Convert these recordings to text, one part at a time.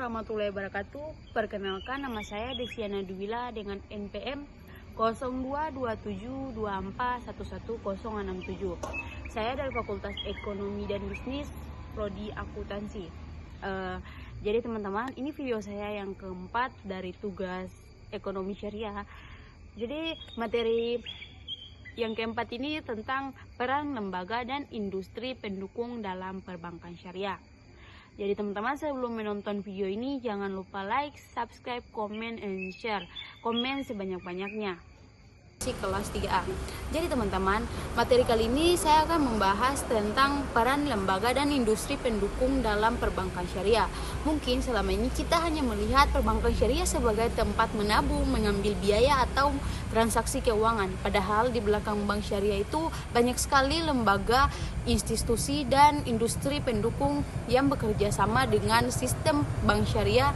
warahmatullahi wabarakatuh. Perkenalkan, nama saya Desiana Duwila dengan NPM 022724111067. Saya dari Fakultas Ekonomi dan Bisnis, Prodi Akuntansi. Jadi teman-teman, ini video saya yang keempat dari tugas ekonomi syariah. Jadi materi yang keempat ini tentang peran lembaga dan industri pendukung dalam perbankan syariah. Jadi teman-teman, sebelum menonton video ini jangan lupa like, subscribe, comment, and share. Komen sebanyak-banyaknya. Kelas 3A. Jadi teman-teman, materi kali ini saya akan membahas tentang peran lembaga dan industri pendukung dalam perbankan syariah. Mungkin selama ini kita hanya melihat perbankan syariah sebagai tempat menabung, mengambil biaya atau transaksi keuangan. Padahal di belakang bank syariah itu banyak sekali lembaga, institusi, dan industri pendukung yang bekerja sama dengan sistem bank syariah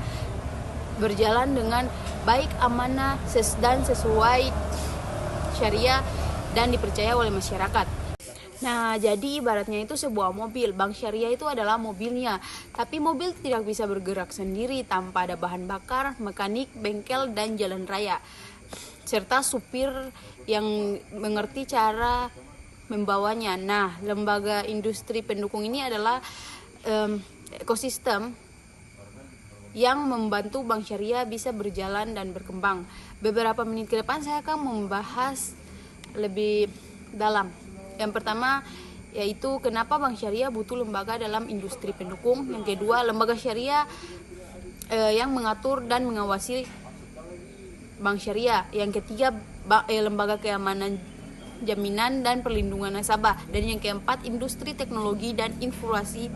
berjalan dengan baik, amanah, dan sesuai syariah dan dipercaya oleh masyarakat. Nah, jadi ibaratnya itu sebuah mobil. Bank syariah itu adalah mobilnya. Tapi mobil tidak bisa bergerak sendiri tanpa ada bahan bakar, mekanik, bengkel, dan jalan raya, serta supir yang mengerti cara membawanya. Nah, lembaga industri pendukung ini adalah ekosistem yang membantu bank syariah bisa berjalan dan berkembang. Beberapa menit ke depan saya akan membahas lebih dalam. Yang pertama yaitu kenapa bank syariah butuh lembaga dalam industri pendukung. Yang kedua, lembaga syariah yang mengatur dan mengawasi bank syariah. Yang ketiga, lembaga keamanan, jaminan, dan perlindungan nasabah. Dan yang keempat, industri teknologi dan informasi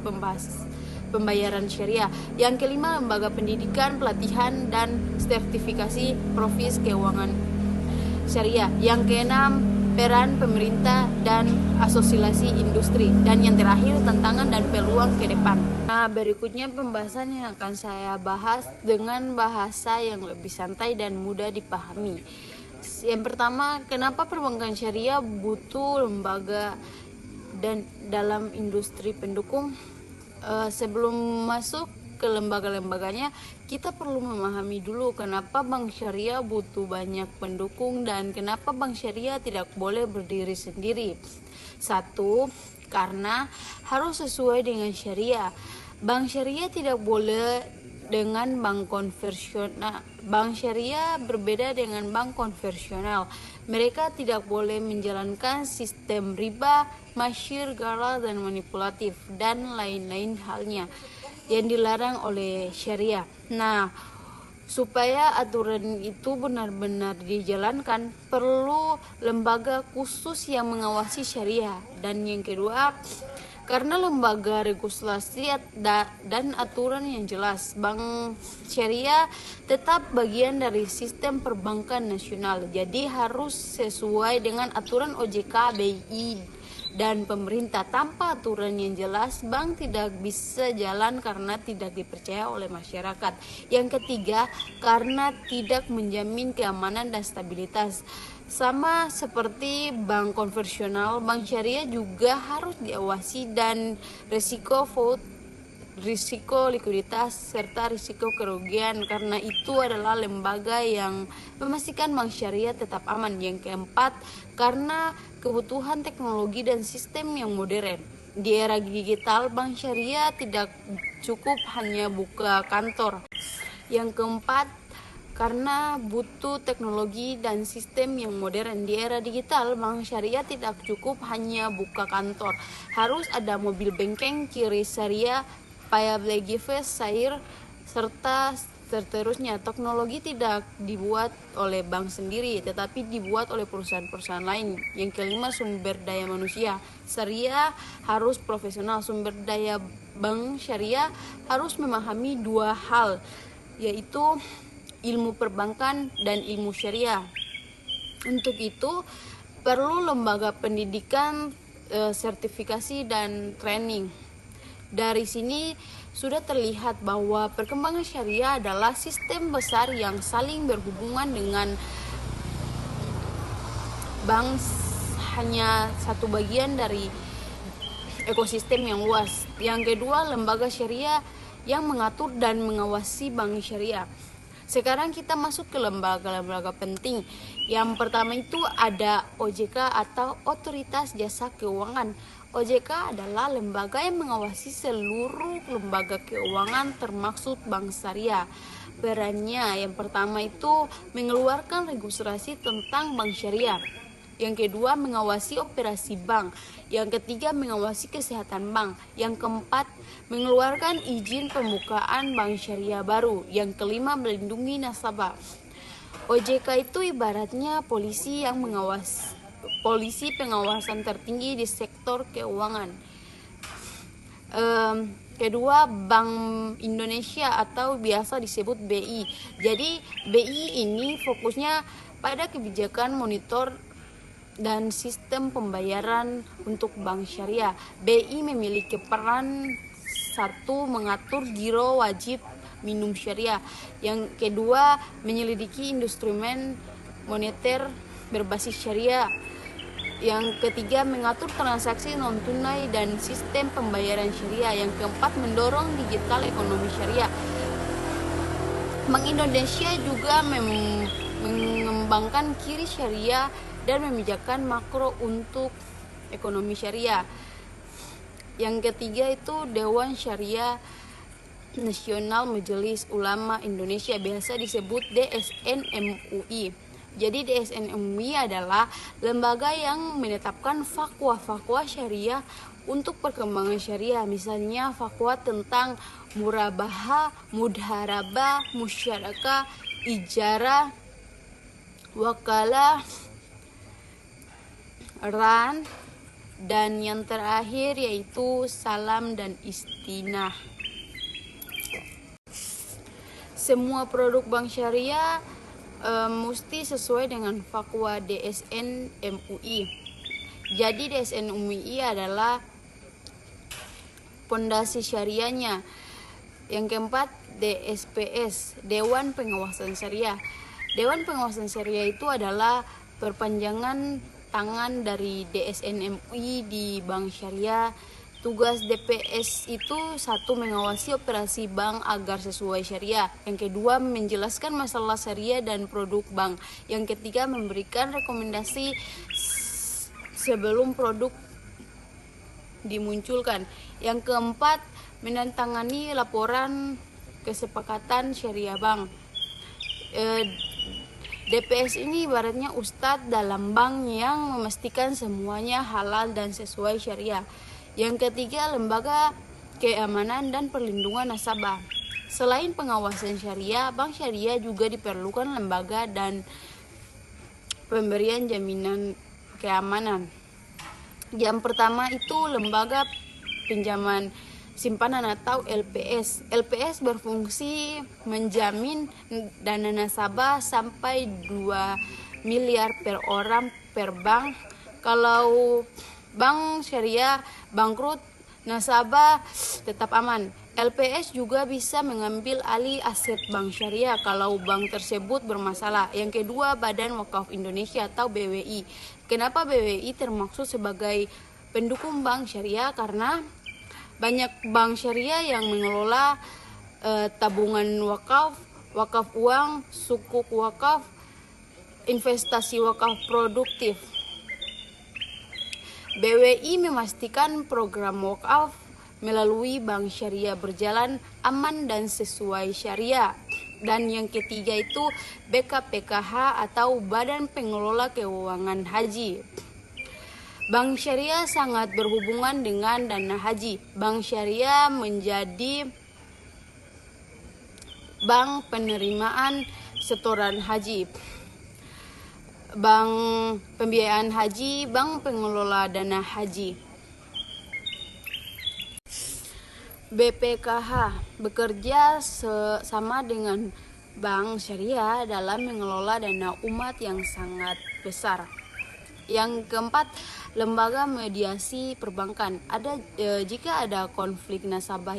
pembayaran syariah. Yang kelima, lembaga pendidikan, pelatihan, dan sertifikasi profesi keuangan syariah. Yang keenam, peran pemerintah dan asosiasi industri. Dan yang terakhir, tantangan dan peluang ke depan. Nah, berikutnya pembahasan yang akan saya bahas dengan bahasa yang lebih santai dan mudah dipahami. Yang pertama, kenapa perbankan syariah butuh lembaga dan dalam industri pendukung? Sebelum masuk ke lembaga-lembaganya, kita perlu memahami dulu kenapa bank syariah butuh banyak pendukung dan kenapa bank syariah tidak boleh berdiri sendiri. Satu, karena harus sesuai dengan syariah. Bank syariah tidak boleh dengan bank konvensional. Bank syariah berbeda dengan bank konvensional. Mereka tidak boleh menjalankan sistem riba, masyir, garal, dan manipulatif, dan lain-lain halnya yang dilarang oleh syariah. Nah, supaya aturan itu benar-benar dijalankan, perlu lembaga khusus yang mengawasi syariah. Dan yang kedua, karena lembaga regulasi dan aturan yang jelas, bank syariah tetap bagian dari sistem perbankan nasional. Jadi harus sesuai dengan aturan OJK, BI, dan pemerintah. Tanpa aturan yang jelas, bank tidak bisa jalan karena tidak dipercaya oleh masyarakat. Yang ketiga, karena tidak menjamin keamanan dan stabilitas. Sama seperti bank konvensional, bank syariah juga harus diawasi dan risiko likuiditas serta risiko kerugian, karena itu adalah lembaga yang memastikan bank syariah tetap aman. Yang keempat, karena kebutuhan teknologi dan sistem yang modern. Di era digital, bank syariah tidak cukup hanya buka kantor. Yang keempat, karena butuh teknologi dan sistem yang modern. Di era digital, bank syariah tidak cukup hanya buka kantor. Harus ada mobil banking, QRIS syariah, payable gift, sair, serta seterusnya. Teknologi tidak dibuat oleh bank sendiri, tetapi dibuat oleh perusahaan-perusahaan lain. Yang kelima, sumber daya manusia. Syariah harus profesional. Sumber daya bank syariah harus memahami dua hal, yaitu ilmu perbankan dan ilmu syariah. Untuk itu perlu lembaga pendidikan, sertifikasi, dan training. Dari sini sudah terlihat bahwa perkembangan syariah adalah sistem besar yang saling berhubungan dengan bank, hanya satu bagian dari ekosistem yang luas. Yang kedua, lembaga syariah yang mengatur dan mengawasi bank syariah. Sekarang kita masuk ke lembaga-lembaga penting. Yang pertama itu ada OJK atau Otoritas Jasa Keuangan. OJK adalah lembaga yang mengawasi seluruh lembaga keuangan termasuk bank syariah. Perannya yang pertama itu mengeluarkan registrasi tentang bank syariah. Yang kedua, mengawasi operasi bank. Yang ketiga, mengawasi kesehatan bank. Yang keempat, mengeluarkan izin pembukaan bank syariah baru. Yang kelima, melindungi nasabah. OJK itu ibaratnya polisi pengawasan tertinggi di sektor keuangan. Kedua, Bank Indonesia atau biasa disebut BI. Jadi BI ini fokusnya pada kebijakan monitor dan sistem pembayaran untuk bank syariah. BI memiliki peran satu, mengatur giro wajib minimum syariah. Yang kedua, menyelidiki instrumen moneter berbasis syariah. Yang ketiga, mengatur transaksi non tunai dan sistem pembayaran syariah. Yang keempat, mendorong digital ekonomi syariah. Bank Indonesia juga mengembangkan kiri syariah dan membijakkan makro untuk ekonomi syariah. Yang ketiga itu Dewan Syariah Nasional Majelis Ulama Indonesia, biasa disebut DSN MUI. Jadi DSN MUI adalah lembaga yang menetapkan fatwa-fatwa syariah untuk perkembangan syariah. Misalnya fatwa tentang murabahah, mudharabah, musyarakah, ijarah, wakalah, ran, dan yang terakhir yaitu salam dan istinah. Semua produk bank syariah mesti sesuai dengan fatwa DSN MUI. Jadi DSN MUI adalah pondasi syariahnya. Yang keempat, DSPS, Dewan Pengawasan Syariah. Dewan Pengawasan Syariah itu adalah perpanjangan tangan dari DSN MUI di bank syariah. Tugas DPS itu satu, mengawasi operasi bank agar sesuai syariah. Yang kedua, menjelaskan masalah syariah dan produk bank. Yang ketiga, memberikan rekomendasi sebelum produk dimunculkan. Yang keempat, menandatangani laporan kesepakatan syariah bank. DPS ini ibaratnya ustadz dalam bank yang memastikan semuanya halal dan sesuai syariah. Yang ketiga, lembaga keamanan dan perlindungan nasabah. Selain pengawasan syariah, bank syariah juga diperlukan lembaga dan pemberian jaminan keamanan. Yang pertama itu lembaga pinjaman simpanan atau LPS. LPS berfungsi menjamin dana nasabah sampai 2 miliar per orang per bank. Kalau bank syariah bangkrut, nasabah tetap aman. LPS juga bisa mengambil alih aset bank syariah kalau bank tersebut bermasalah. Yang kedua, Badan Wakaf Indonesia atau BWI. Kenapa BWI termaksud sebagai pendukung bank syariah? Karena banyak bank syariah yang mengelola tabungan wakaf, wakaf uang, sukuk wakaf, investasi wakaf produktif. BWI memastikan program wakaf melalui bank syariah berjalan aman dan sesuai syariah. Dan yang ketiga itu BKPKH atau Badan Pengelola Keuangan Haji. Bank syariah sangat berhubungan dengan dana haji. Bank syariah menjadi bank penerimaan setoran haji, bank pembiayaan haji, bank pengelola dana haji. BPKH bekerja sama dengan bank syariah dalam mengelola dana umat yang sangat besar. Yang keempat, lembaga mediasi perbankan. Jika ada konflik nasabah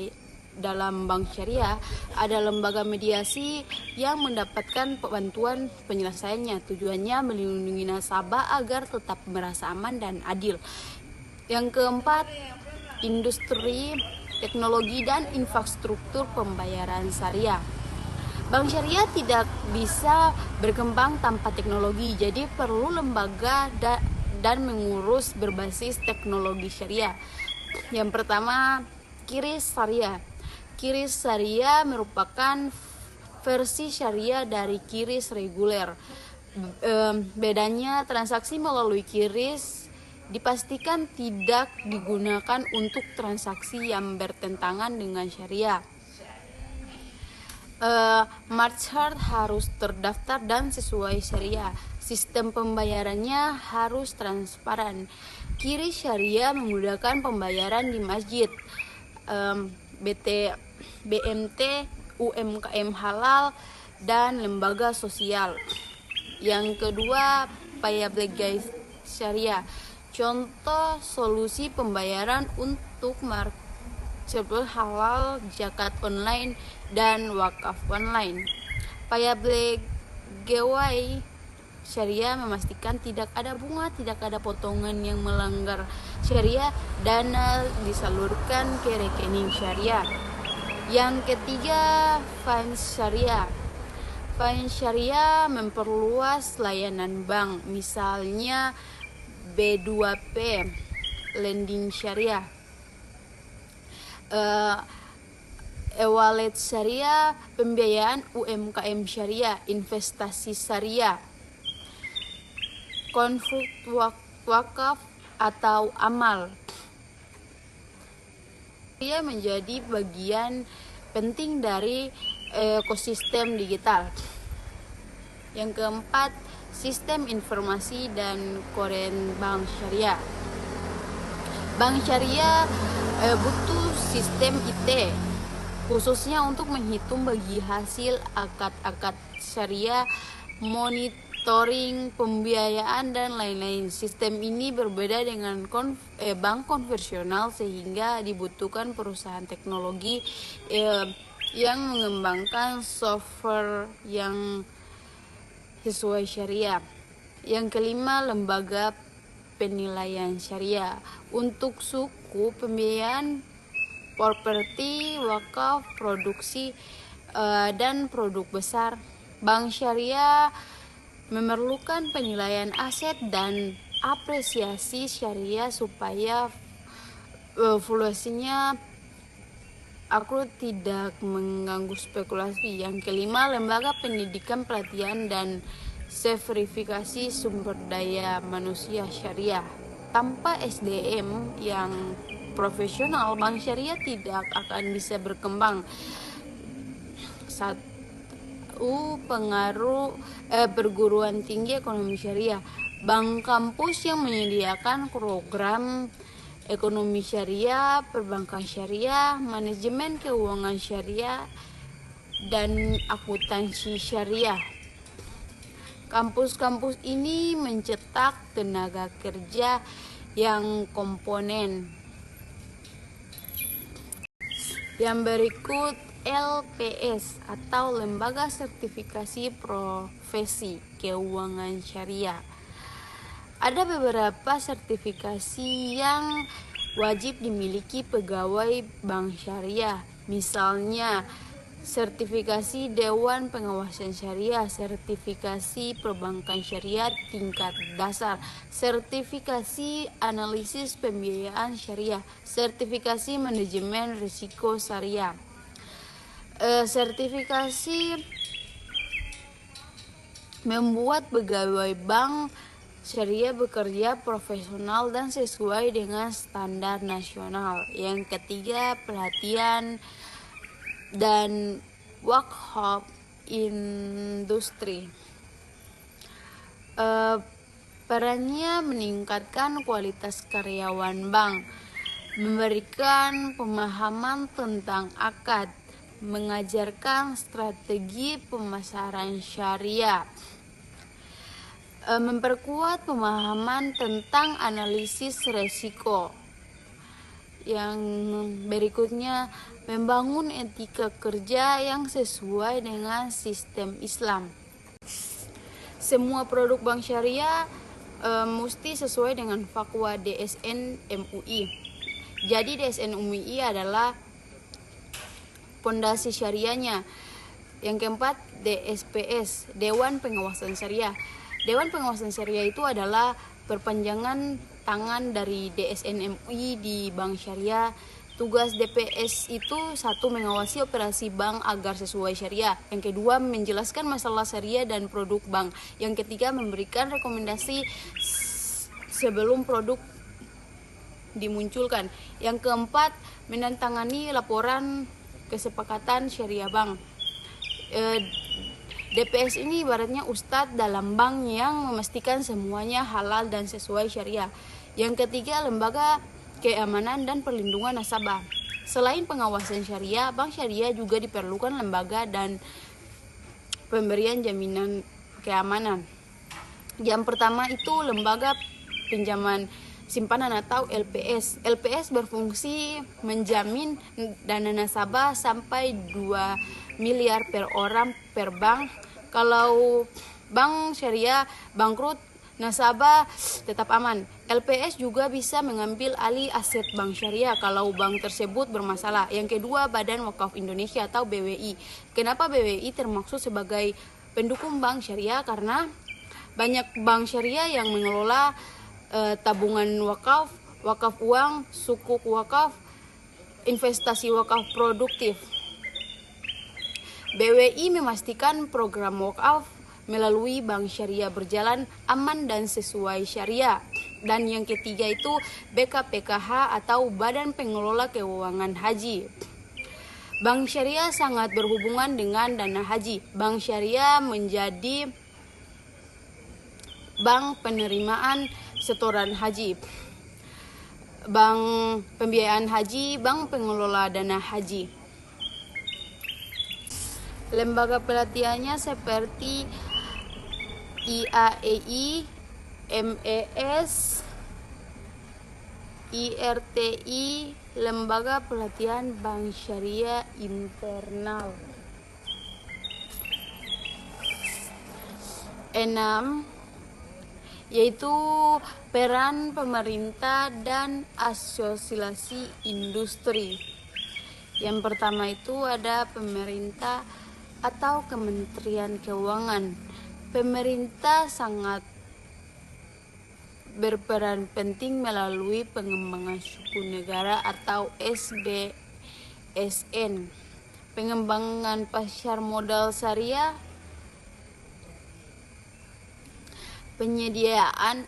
dalam bank syariah, ada lembaga mediasi yang mendapatkan bantuan penyelesaiannya. Tujuannya melindungi nasabah agar tetap merasa aman dan adil. Yang keempat, industri teknologi dan infrastruktur pembayaran syariah. Bank syariah tidak bisa berkembang tanpa teknologi, jadi perlu lembaga dan mengurus berbasis teknologi syariah. Yang pertama, QRIS Syariah. QRIS Syariah merupakan versi syariah dari QRIS reguler. Bedanya, transaksi melalui QRIS dipastikan tidak digunakan untuk transaksi yang bertentangan dengan syariah. Merchant harus terdaftar dan sesuai syariah. Sistem pembayarannya harus transparan. QRIS syariah memudahkan pembayaran di masjid, BMT, UMKM halal, dan lembaga sosial. Yang kedua, Payablegai Syariah. Contoh solusi pembayaran untuk marketplace halal, zakat online, dan wakaf online. Payablegai Syariah memastikan tidak ada bunga, tidak ada potongan yang melanggar syariah, dana disalurkan ke rekening syariah. Yang ketiga, Finance Syariah. Finance Syariah memperluas layanan bank, misalnya B2P, Lending Syariah, e-wallet syariah, pembiayaan UMKM syariah, investasi syariah, konflik wakaf atau amal. Syariah menjadi bagian penting dari ekosistem digital. Yang keempat, sistem informasi dan koren bank syariah. Bank syariah butuh sistem IT, khususnya untuk menghitung bagi hasil akad syariah, monitoring pembiayaan, dan lain-lain. Sistem ini berbeda dengan bank konvensional, sehingga dibutuhkan perusahaan teknologi yang mengembangkan software yang sesuai syariah. Yang kelima, lembaga penilaian syariah. Untuk suku, pembiayaan, properti, wakaf, produksi, dan produk besar, bank syariah memerlukan penilaian aset dan apresiasi syariah supaya valuasinya tidak mengganggu spekulasi. Yang kelima, lembaga pendidikan, pelatihan, dan verifikasi sumber daya manusia syariah. Tanpa SDM yang profesional, bank syariah tidak akan bisa berkembang. Pengaruh perguruan tinggi ekonomi syariah. Bank kampus yang menyediakan program ekonomi syariah, perbankan syariah, manajemen keuangan syariah, dan akuntansi syariah. Kampus-kampus ini mencetak tenaga kerja yang komponen. Yang berikut, LPS atau Lembaga Sertifikasi Profesi Keuangan Syariah. Ada beberapa sertifikasi yang wajib dimiliki pegawai bank syariah, misalnya sertifikasi Dewan Pengawasan Syariah, sertifikasi Perbankan Syariah tingkat dasar, sertifikasi Analisis Pembiayaan Syariah, sertifikasi Manajemen Risiko Syariah. Sertifikasi membuat pegawai bank syariah bekerja profesional dan sesuai dengan standar nasional. Yang ketiga, pelatihan dan workshop industri. Perannya meningkatkan kualitas karyawan bank, memberikan pemahaman tentang akad, mengajarkan strategi pemasaran syariah, memperkuat pemahaman tentang analisis resiko. Yang berikutnya, membangun etika kerja yang sesuai dengan sistem Islam. Semua produk bank syariah mesti sesuai dengan fatwa DSN MUI. Jadi DSN MUI adalah pondasi syariahnya. Yang keempat, DSPS, Dewan Pengawasan Syariah. Dewan Pengawasan Syariah itu adalah perpanjangan tangan dari DSN MUI di Bank Syariah. Tugas DPS itu satu, mengawasi operasi bank agar sesuai syariah. Yang kedua, menjelaskan masalah syariah dan produk bank. Yang ketiga, memberikan rekomendasi sebelum produk dimunculkan. Yang keempat, menandatangani laporan kesepakatan syariah bank. DPS ini ibaratnya ustadz dalam bank yang memastikan semuanya halal dan sesuai syariah. Yang ketiga, lembaga keamanan dan perlindungan nasabah. Selain pengawasan syariah, bank syariah juga diperlukan lembaga dan pemberian jaminan keamanan. Yang pertama itu lembaga pinjaman simpanan atau LPS. LPS berfungsi menjamin dana nasabah sampai 2 miliar per orang per bank. Kalau bank syariah bangkrut, nasabah tetap aman. LPS juga bisa mengambil alih aset bank syariah kalau bank tersebut bermasalah. Yang kedua, Badan Wakaf Indonesia atau BWI. Kenapa BWI termaksud sebagai pendukung bank syariah? Karena banyak bank syariah yang mengelola tabungan wakaf, wakaf uang, sukuk wakaf, investasi wakaf produktif. BWI memastikan program wakaf melalui bank syariah berjalan aman dan sesuai syariah. Dan yang ketiga itu BKPKH atau Badan Pengelola Keuangan Haji. Bank syariah sangat berhubungan dengan dana haji. Bank syariah menjadi bank penerimaan setoran haji, bank pembiayaan haji, bank pengelola dana haji. Lembaga pelatihannya seperti IAEI, MES, IRTI, Lembaga Pelatihan Bank Syariah Internal. 6. Yaitu peran pemerintah dan asosiasi industri. Yang pertama itu ada pemerintah atau Kementerian Keuangan. Pemerintah sangat berperan penting melalui pengembangan suku negara atau SBSN, pengembangan pasar modal syariah, penyediaan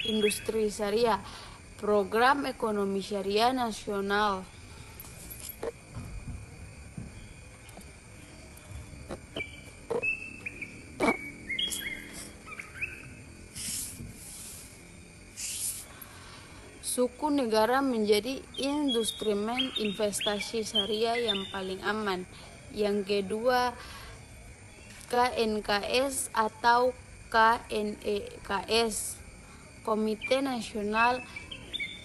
industri syariah, program ekonomi syariah nasional. Suku negara menjadi instrumen investasi syariah yang paling aman. Yang kedua, KNKS atau KNEKS, Komite Nasional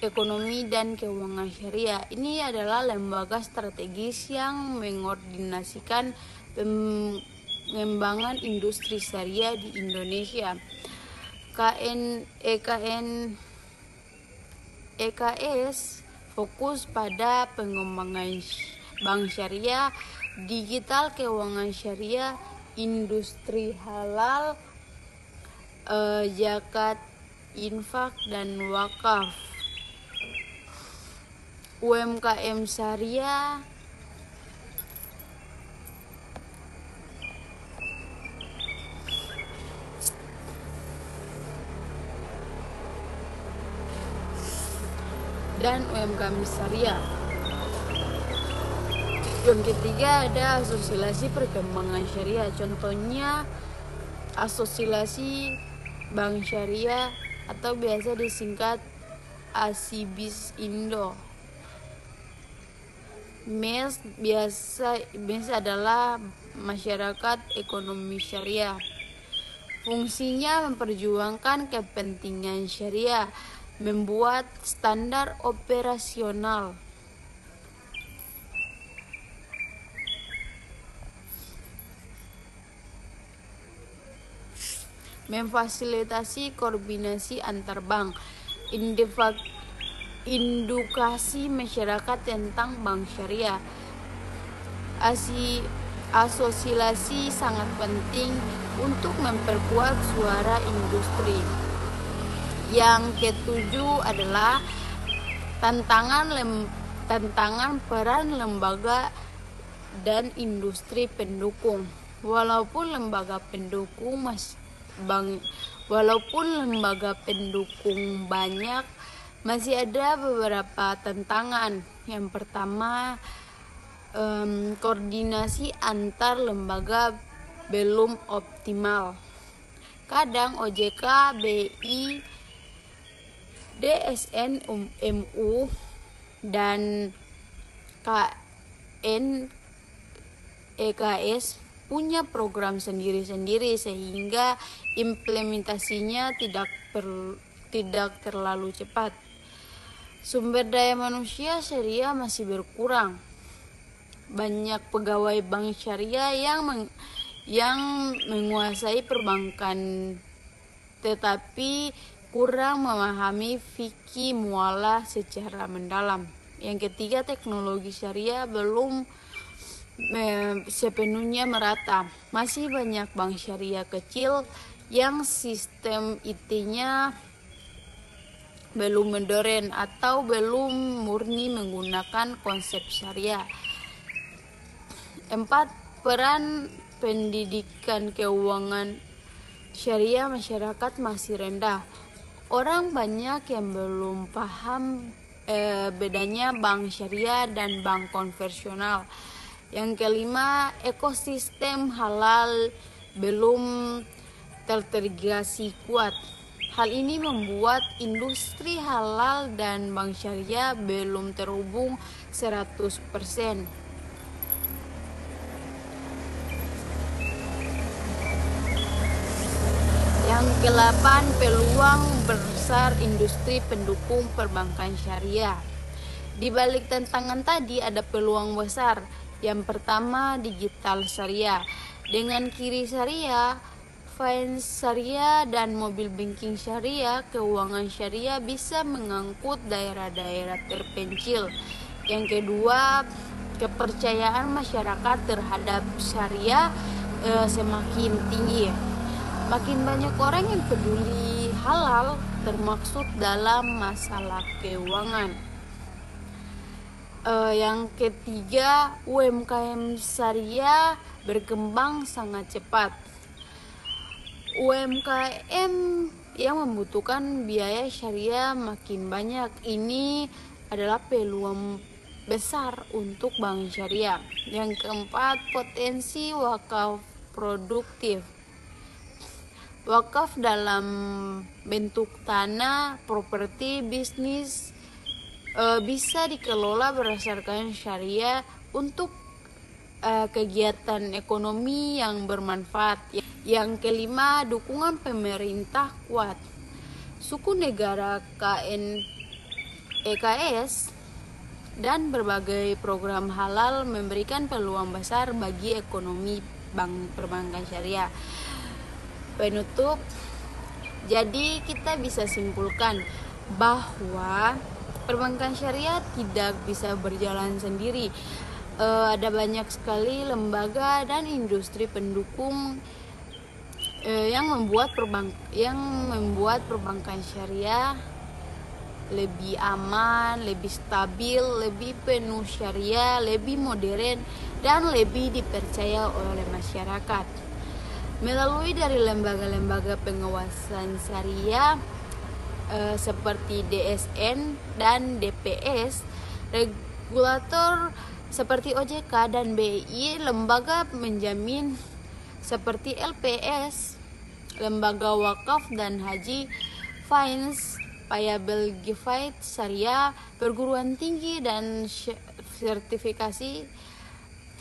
Ekonomi dan Keuangan Syariah. Ini adalah lembaga strategis yang mengordinasikan pengembangan industri syariah di Indonesia. KNEKS fokus pada pengembangan bank syariah, digital keuangan syariah, industri halal, zakat, infak, dan wakaf. UMKM syariah, dan UMKM syariah. Yang ketiga ada asosiasi perkembangan syariah. Contohnya asosiasi bank syariah atau biasa disingkat ASIBIS Indo. MES adalah masyarakat ekonomi syariah. Fungsinya memperjuangkan kepentingan syariah, membuat standar operasional, memfasilitasi koordinasi antar bank, edukasi masyarakat tentang bank syariah. Asosiasi sangat penting untuk memperkuat suara industri. Yang ketujuh adalah tantangan peran lembaga dan industri pendukung. Walaupun lembaga pendukung banyak, masih ada beberapa tantangan. Yang pertama, koordinasi antar lembaga belum optimal. Kadang OJK, BI, DSN, MU, dan KNEKS punya program sendiri-sendiri sehingga implementasinya tidak terlalu cepat. Sumber daya manusia syariah masih berkurang. Banyak pegawai bank syariah yang menguasai perbankan tetapi kurang memahami fikih muamalah secara mendalam. Yang ketiga, teknologi syariah belum sepenuhnya merata. Masih banyak bank syariah kecil yang sistem IT-nya belum modern atau belum murni menggunakan konsep syariah. 4. Peran pendidikan keuangan syariah masyarakat masih rendah. Orang banyak yang belum paham bedanya bank syariah dan bank konvensional. Yang kelima, ekosistem halal belum terintegrasi kuat. Hal ini membuat industri halal dan bank syariah belum terhubung 100%. Yang ke-8, peluang besar industri pendukung perbankan syariah. Di balik tantangan tadi ada peluang besar. Yang pertama, digital syariah. Dengan kiri syariah, finance syariah, dan mobil banking syariah, keuangan syariah bisa mengangkut daerah-daerah terpencil. Yang kedua, kepercayaan masyarakat terhadap syariah semakin tinggi. Makin banyak orang yang peduli halal termaksud dalam masalah keuangan. Yang ketiga, UMKM syariah berkembang sangat cepat. UMKM yang membutuhkan biaya syariah makin banyak. Ini adalah peluang besar untuk bank syariah. Yang keempat, potensi wakaf produktif. Wakaf dalam bentuk tanah, properti, bisnis bisa dikelola berdasarkan syariah untuk kegiatan ekonomi yang bermanfaat. Yang kelima, dukungan pemerintah kuat. Suku negara KNEKS dan berbagai program halal memberikan peluang besar bagi ekonomi perbankan syariah. Penutup, jadi kita bisa simpulkan bahwa perbankan syariah tidak bisa berjalan sendiri. Ada banyak sekali lembaga dan industri pendukung yang membuat perbankan syariah lebih aman, lebih stabil, lebih penuh syariah, lebih modern, dan lebih dipercaya oleh masyarakat. Melalui dari lembaga-lembaga pengawasan syariah seperti DSN dan DPS, regulator seperti OJK dan BI, lembaga menjamin seperti LPS, lembaga wakaf dan haji, finance, payable gift syariah, perguruan tinggi dan sertifikasi,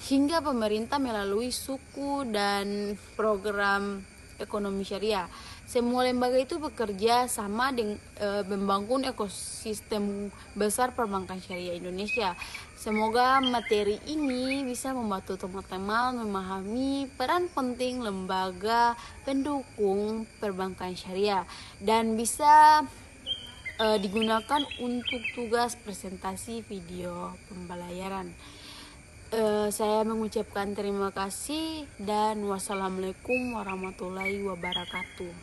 hingga pemerintah melalui suku dan program ekonomi syariah. Semua lembaga itu bekerja sama dengan membangun ekosistem besar perbankan syariah Indonesia. Semoga materi ini bisa membantu teman-teman memahami peran penting lembaga pendukung perbankan syariah dan bisa digunakan untuk tugas presentasi video pembelajaran. Saya mengucapkan terima kasih dan wassalamualaikum warahmatullahi wabarakatuh.